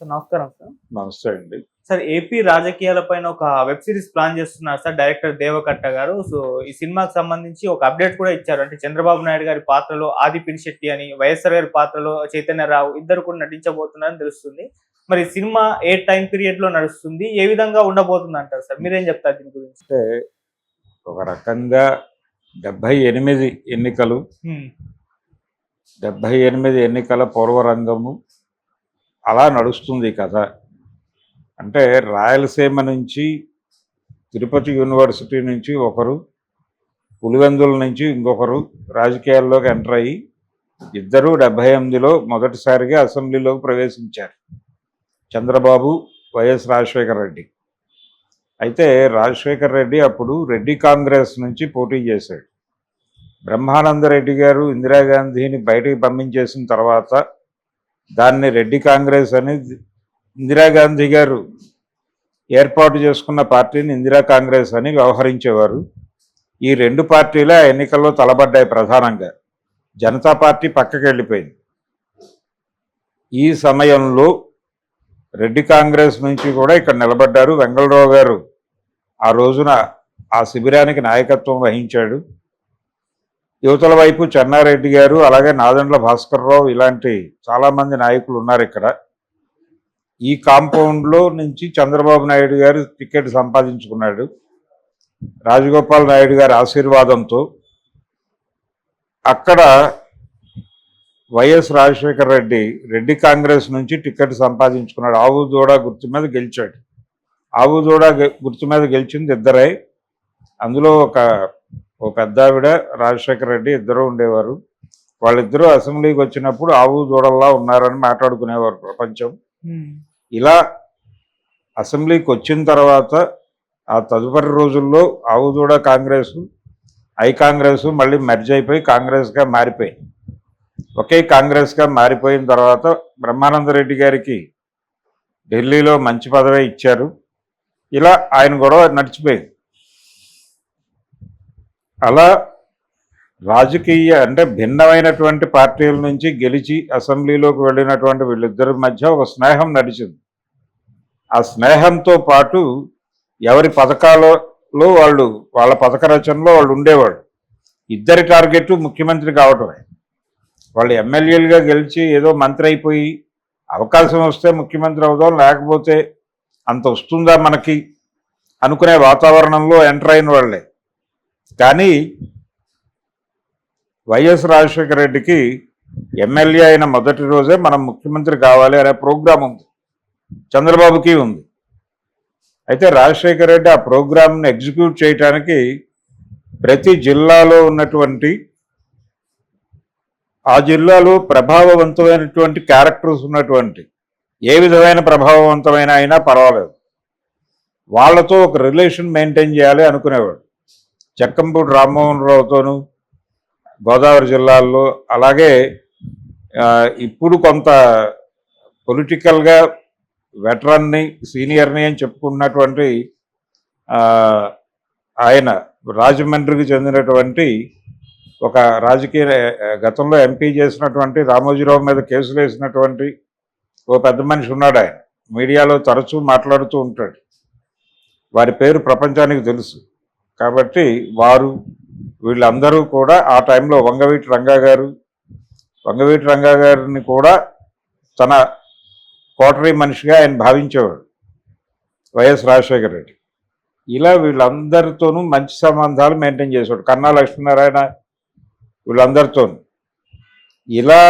Sir నమస్కారం sir. నమస్తే అండి. సార్ ఏపీ రాజకీయాలపైన ఒక వెబ్ సిరీస్ ప్లాన్ చేస్తున్నారు సార్ డైరెక్టర్ దేవకట్ట గారు. సో ఈ సినిమాకి సంబంధించి ఒక అప్డేట్ కూడా ఇచ్చారు. అంటే చంద్రబాబు నాయుడు గారి పాత్రలో ఆది పినిశెట్టి అని, వైఎస్ఆర్ గారి పాత్రలో చైతన్యరావు ఇద్దరు కూడా నటించబోతున్నారని తెలుస్తుంది. మరి సినిమా ఏ టైం పీరియడ్ లో నడుస్తుంది, ఏ విధంగా ఉండబోతుంది అంటారు సార్? మీరేం చెప్తారు దీని గురించి? అంటే ఒక రకంగా 78 ఎన్నికలు, 78 ఎన్నికల పూర్వరంగము అలా నడుస్తుంది కథ. అంటే రాయలసీమ నుంచి, తిరుపతి యూనివర్సిటీ నుంచి ఒకరు, పులివెందుల నుంచి ఇంకొకరు రాజకీయాల్లోకి ఎంటర్ అయ్యి ఇద్దరూ 78లో మొదటిసారిగా అసెంబ్లీలోకి ప్రవేశించారు. చంద్రబాబు, వైఎస్ రాజశేఖర రెడ్డి. అయితే రాజశేఖర రెడ్డి అప్పుడు రెడ్డి కాంగ్రెస్ నుంచి పోటీ చేశాడు. బ్రహ్మానందరెడ్డి గారు ఇందిరాగాంధీని బయటికి పంపించేసిన తర్వాత దాన్ని రెడ్డి కాంగ్రెస్ అని, ఇందిరాగాంధీ గారు ఏర్పాటు చేసుకున్న పార్టీని ఇందిరా కాంగ్రెస్ అని వ్యవహరించేవారు. ఈ రెండు పార్టీలే ఆ ఎన్నికల్లో తలబడ్డాయి. ప్రధానంగా జనతా పార్టీ పక్కకి వెళ్ళిపోయింది. ఈ సమయంలో రెడ్డి కాంగ్రెస్ నుంచి కూడా ఇక్కడ నిలబడ్డారు. వెంగళరావు గారు ఆ రోజున ఆ శిబిరానికి నాయకత్వం వహించాడు. యువతల వైపు చెన్నారెడ్డి గారు, అలాగే నాదెండ్ల భాస్కర్రావు, ఇలాంటి చాలామంది నాయకులు ఉన్నారు ఇక్కడ. ఈ కాంపౌండ్లో నుంచి చంద్రబాబు నాయుడు గారు టికెట్ సంపాదించుకున్నాడు రాజగోపాల్ నాయుడు గారి ఆశీర్వాదంతో. అక్కడ వైఎస్ రాజశేఖర రెడ్డి రెడ్డి కాంగ్రెస్ నుంచి టికెట్ సంపాదించుకున్నాడు. ఆవు దూడ గుర్తు మీద గెలిచాడు. ఆవు దూడ గుర్తు మీద గెలిచింది ఇద్దరే. అందులో ఓ పెద్ద ఆవిడ, రాజశేఖర రెడ్డి ఇద్దరు ఉండేవారు. వాళ్ళిద్దరూ అసెంబ్లీకి వచ్చినప్పుడు ఆవు దూడల్లా ఉన్నారని మాట్లాడుకునేవారు ప్రపంచం. ఇలా అసెంబ్లీకి వచ్చిన తర్వాత ఆ తదుపరి రోజుల్లో ఆవు దూడ కాంగ్రెస్, ఐ కాంగ్రెస్ మళ్ళీ మెర్జ్ అయిపోయి కాంగ్రెస్గా మారిపోయి, ఒకే కాంగ్రెస్గా మారిపోయిన తర్వాత బ్రహ్మానందరెడ్డి గారికి ఢిల్లీలో మంచి పదవి ఇచ్చారు. ఇలా ఆయన గొడవ నడిచిపోయింది. అలా రాజకీయ అంటే భిన్నమైనటువంటి పార్టీల నుంచి గెలిచి అసెంబ్లీలోకి వెళ్ళినటువంటి వీళ్ళిద్దరి మధ్య ఒక స్నేహం నడిచింది. ఆ స్నేహంతో పాటు ఎవరి పథకాలలో వాళ్ళ పథక రచనలో వాళ్ళు ఉండేవాళ్ళు. ఇద్దరి టార్గెట్ ముఖ్యమంత్రి కావటమే. వాళ్ళు ఎమ్మెల్యేలుగా గెలిచి ఏదో మంత్రి అయిపోయి అవకాశం వస్తే ముఖ్యమంత్రి అవుదాం, లేకపోతే అంత వస్తుందా మనకి అనుకునే వాతావరణంలో ఎంటర్ అయిన వాళ్ళే. కానీ వైఎస్ రాజశేఖర రెడ్డికి ఎమ్మెల్యే అయిన మొదటి రోజే మనం ముఖ్యమంత్రి కావాలి అనే ప్రోగ్రాం ఉంది, చంద్రబాబుకి ఉంది. అయితే రాజశేఖర రెడ్డి ఆ ప్రోగ్రాంని ఎగ్జిక్యూట్ చేయడానికి ప్రతి జిల్లాలో ఉన్నటువంటి, ఆ జిల్లాలో ప్రభావవంతమైనటువంటి క్యారెక్టర్స్ ఉన్నటువంటి, ఏ విధమైన ప్రభావవంతమైన అయినా పర్వాలేదు, వాళ్ళతో ఒక రిలేషన్ మెయింటైన్ చేయాలి అనుకునేవాడు. చెక్కంపూడి రామ్మోహన్ రావుతోనూ గోదావరి జిల్లాల్లో, అలాగే ఇప్పుడు కొంత పొలిటికల్గా వెటరన్ని, సీనియర్ని అని చెప్పుకున్నటువంటి ఆయన రాజమండ్రికి చెందినటువంటి ఒక రాజకీయ, గతంలో ఎంపీ చేసినటువంటి రామోజీరావు మీద కేసులు వేసినటువంటి ఓ పెద్ద మనిషి ఉన్నాడు. ఆయన మీడియాలో తరచూ మాట్లాడుతూ ఉంటాడు. వారి పేరు ప్రపంచానికి తెలుసు. కాబట్టి వీళ్ళందరూ కూడా ఆ టైంలో వంగవీటి రంగా గారిని కూడా తన కోటరీ మనిషిగా ఆయన భావించేవాడు వైఎస్ రాజశేఖర రెడ్డి. ఇలా వీళ్ళందరితోనూ మంచి సంబంధాలు మెయింటైన్ చేసేవాడు. కన్నా లక్ష్మీనారాయణ, వీళ్ళందరితోనూ ఇలా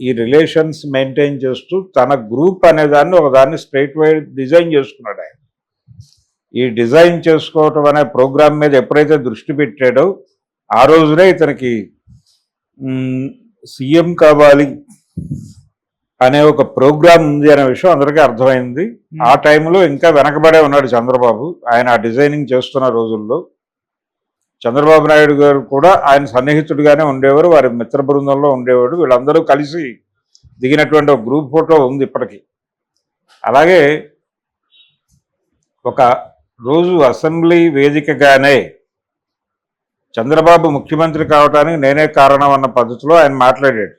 ఈ రిలేషన్స్ మెయింటైన్ చేస్తూ తన గ్రూప్ అనేదాన్ని ఒకదాన్ని స్ట్రైట్ వైడ్ డిజైన్ చేసుకున్నాడు ఆయన. ఈ డిజైన్ చేసుకోవటం అనే ప్రోగ్రాం మీద ఎప్పుడైతే దృష్టి పెట్టాడో ఆ రోజునే ఇతనికి సీఎం కావాలి అనే ఒక ప్రోగ్రాం ఉంది అనే విషయం అందరికీ అర్థమైంది. ఆ టైంలో ఇంకా వెనకబడే ఉన్నాడు చంద్రబాబు. ఆయన ఆ డిజైనింగ్ చేస్తున్న రోజుల్లో చంద్రబాబు నాయుడు గారు కూడా ఆయన సన్నిహితుడిగానే ఉండేవారు, వారి మిత్ర బృందంలో ఉండేవాడు. వీళ్ళందరూ కలిసి దిగినటువంటి ఒక గ్రూప్ ఫోటో ఉంది ఇప్పటికీ. అలాగే ఒక రోజు అసెంబ్లీ వేదికగానే చంద్రబాబు ముఖ్యమంత్రి కావడానికి నేనే కారణం అన్న పద్ధతిలో ఆయన మాట్లాడాడు.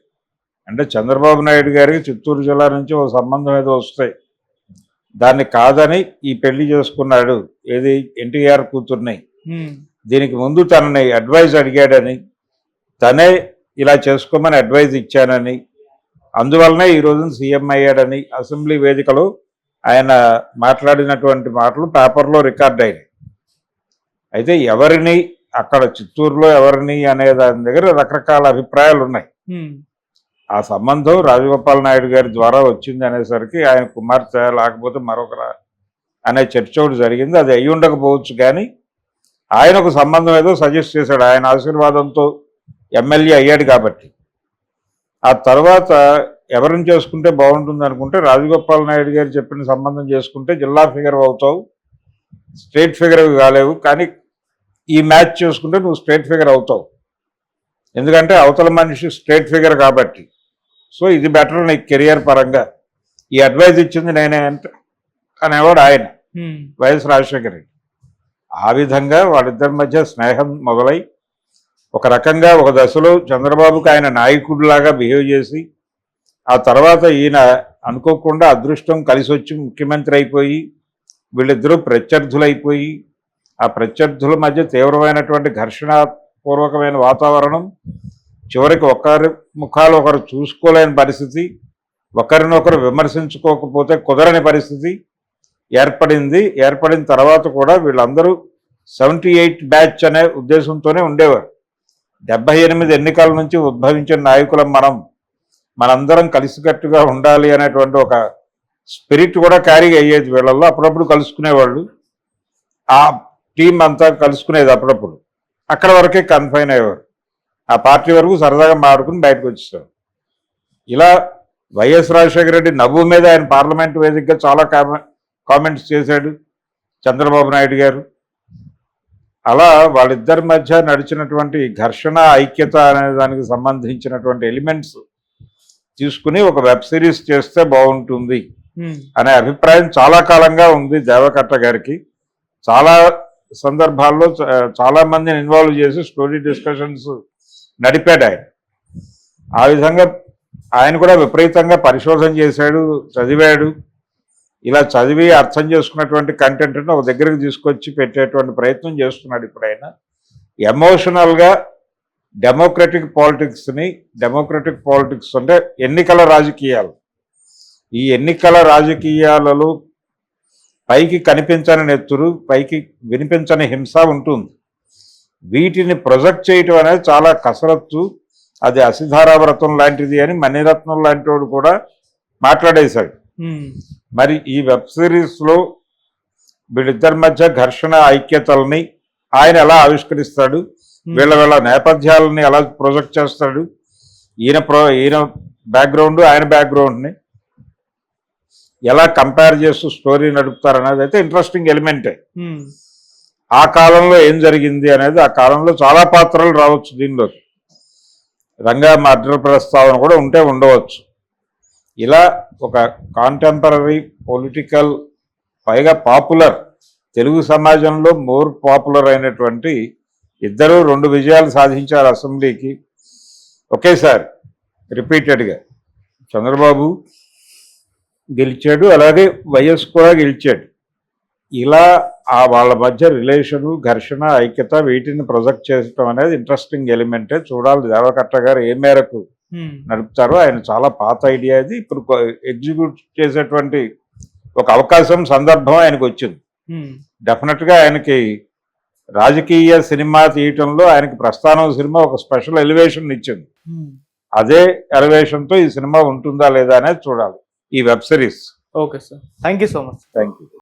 అంటే చంద్రబాబు నాయుడు గారికి చిత్తూరు జిల్లా నుంచి ఒక సంబంధం ఏదో వస్తాయి, దాన్ని కాదని ఈ పెళ్లి చేసుకున్నాడు, ఏది ఎన్టీఆర్ కూతుర్ని. దీనికి ముందు తనని అడ్వైజ్ అడిగాడని, తనే ఇలా చేసుకోమని అడ్వైజ్ ఇచ్చానని, అందువల్లనే ఈ రోజున సీఎం అయ్యాడని అసెంబ్లీ వేదికలో ఆయన మాట్లాడినటువంటి మాటలు పేపర్లో రికార్డ్ అయినాయి. అయితే ఎవరిని అక్కడ చిత్తూరులో ఎవరిని అనే దాని దగ్గర రకరకాల అభిప్రాయాలు ఉన్నాయి. ఆ సంబంధం రాజగోపాల్ నాయుడు గారి ద్వారా వచ్చింది అనేసరికి ఆయన కుమార్తె లేకపోతే మరొకరా అనే చర్చ ఒకటి జరిగింది. అది అయ్యి ఉండకపోవచ్చు, కానీ ఆయన ఒక సంబంధం ఏదో సజెస్ట్ చేశాడు. ఆయన ఆశీర్వాదంతో ఎమ్మెల్యే అయ్యాడు కాబట్టి. ఆ తర్వాత ఎవరిని చేసుకుంటే బాగుంటుంది అనుకుంటే రాజగోపాల్ నాయుడు గారు చెప్పిన సంబంధం చేసుకుంటే జిల్లా ఫిగర్ అవుతావు, స్టేట్ ఫిగర్ కాలేవు, కానీ ఈ మ్యాచ్ చేసుకుంటే నువ్వు స్టేట్ ఫిగర్ అవుతావు, ఎందుకంటే అవతల మనిషి స్టేట్ ఫిగర్ కాబట్టి. సో ఇది బెటర్ నీకు కెరియర్ పరంగా, ఈ అడ్వైజ్ ఇచ్చింది నేనే అంటే అనేవాడు ఆయన, వైఎస్ రాజశేఖర రెడ్డి. ఆ విధంగా వాళ్ళిద్దరి మధ్య స్నేహం మొదలై ఒక రకంగా ఒక దశలో చంద్రబాబుకి ఆయన నాయకుడిలాగా బిహేవ్ చేసి, ఆ తర్వాత ఈయన అనుకోకుండా అదృష్టం కలిసి వచ్చి ముఖ్యమంత్రి అయిపోయి వీళ్ళిద్దరూ ప్రత్యర్థులైపోయి, ఆ ప్రత్యర్థుల మధ్య తీవ్రమైనటువంటి ఘర్షణపూర్వకమైన వాతావరణం, చివరికి ఒకరి ముఖాలు ఒకరు చూసుకోలేని పరిస్థితి, ఒకరినొకరు విమర్శించుకోకపోతే కుదరని పరిస్థితి ఏర్పడింది. ఏర్పడిన తర్వాత కూడా వీళ్ళందరూ 78 బ్యాచ్ అనే ఉద్దేశంతోనే ఉండేవారు. 78 ఎన్నికల నుంచి ఉద్భవించిన నాయకులం మనందరం కలిసికట్టుగా ఉండాలి అనేటువంటి ఒక స్పిరిట్ కూడా క్యారీ అయ్యేది వీళ్ళల్లో. అప్పుడప్పుడు కలుసుకునేవాళ్ళు, ఆ టీం అంతా కలుసుకునేది అప్పుడప్పుడు. అక్కడ వరకే కన్ఫైన్ అయ్యేవారు, ఆ పార్టీ వరకు సరదాగా మాడుకుని బయటకు వచ్చేసారు. ఇలా వైఎస్ రాజశేఖర రెడ్డి నవ్వు మీద ఆయన పార్లమెంట్ వేదికగా చాలా కామెంట్స్ చేశాడు చంద్రబాబు నాయుడు గారు. అలా వాళ్ళిద్దరి మధ్య నడిచినటువంటి ఘర్షణ ఐక్యత అనే దానికి సంబంధించినటువంటి ఎలిమెంట్స్ తీసుకుని ఒక వెబ్ సిరీస్ చేస్తే బాగుంటుంది అనే అభిప్రాయం చాలా కాలంగా ఉంది దేవకట్ట గారికి. చాలా సందర్భాల్లో చాలా మందిని ఇన్వాల్వ్ చేసి స్టోరీ డిస్కషన్స్ నడిపాడు ఆయన. ఆ విధంగా ఆయన కూడా విపరీతంగా పరిశోధన చేశాడు, చదివాడు. ఇలా చదివి అర్థం చేసుకున్నటువంటి కంటెంట్ని ఒక దగ్గరికి తీసుకొచ్చి పెట్టేటువంటి ప్రయత్నం చేస్తున్నాడు ఇప్పుడు ఆయన. ఎమోషనల్గా డెమోక్రటిక్ పాలిటిక్స్ అంటే ఎన్నికల రాజకీయాలు, ఈ ఎన్నికల రాజకీయాలలో పైకి కనిపించని నెత్తురు, పైకి వినిపించని హింస ఉంటుంది. వీటిని ప్రొజెక్ట్ చేయటం అనేది చాలా కసరత్తు, అది అసిధారావ్రతం లాంటిది అని మణిరత్నం లాంటి వాడు కూడా మాట్లాడేశాడు. మరి ఈ వెబ్ సిరీస్లో వీళ్ళిద్దరి మధ్య ఘర్షణ ఐక్యతల్ని ఆయన ఎలా ఆవిష్కరిస్తాడు, వీళ్ళ నేపథ్యాలని ఎలా ప్రొజెక్ట్ చేస్తాడు, ఈయన బ్యాక్గ్రౌండ్ ఆయన బ్యాక్గ్రౌండ్ని ఎలా కంపేర్ చేస్తూ స్టోరీ నడుపుతారు అనేది అయితే ఇంట్రెస్టింగ్ ఎలిమెంటే. ఆ కాలంలో ఏం జరిగింది అనేది, ఆ కాలంలో చాలా పాత్రలు రావచ్చు దీనిలోకి, రంగా మర్డర్ ప్రస్తావన కూడా ఉండవచ్చు. ఇలా ఒక కాంటెంపరీ పొలిటికల్, పైగా పాపులర్, తెలుగు సమాజంలో మోర్ పాపులర్ అయినటువంటి ఇద్దరు 2 విజయాలు సాధించారు అసెంబ్లీకి ఒకేసారి రిపీటెడ్గా. చంద్రబాబు గెలిచాడు, అలాగే వైఎస్ కూడా గెలిచాడు. ఇలా వాళ్ళ మధ్య రిలేషను, ఘర్షణ, ఐక్యత, వీటిని ప్రొజెక్ట్ చేయడం అనేది ఇంట్రెస్టింగ్ ఎలిమెంటే. చూడాలి దేవకట్ట గారు ఏ మేరకు నడుపుతారో. ఆయన చాలా పాత ఐడియా ఇది, ఇప్పుడు ఎగ్జిక్యూట్ చేసేటువంటి ఒక అవకాశం, సందర్భం ఆయనకు వచ్చింది. డెఫినెట్గా ఆయనకి రాజకీయ సినిమా తీయటంలో ఆయనకి ప్రస్థానం సినిమా ఒక స్పెషల్ ఎలివేషన్ ఇచ్చింది. అదే ఎలివేషన్తో ఈ సినిమా ఉంటుందా లేదా అనేది చూడాలి, ఈ web series. Okay sir, thank you so much. Thank you.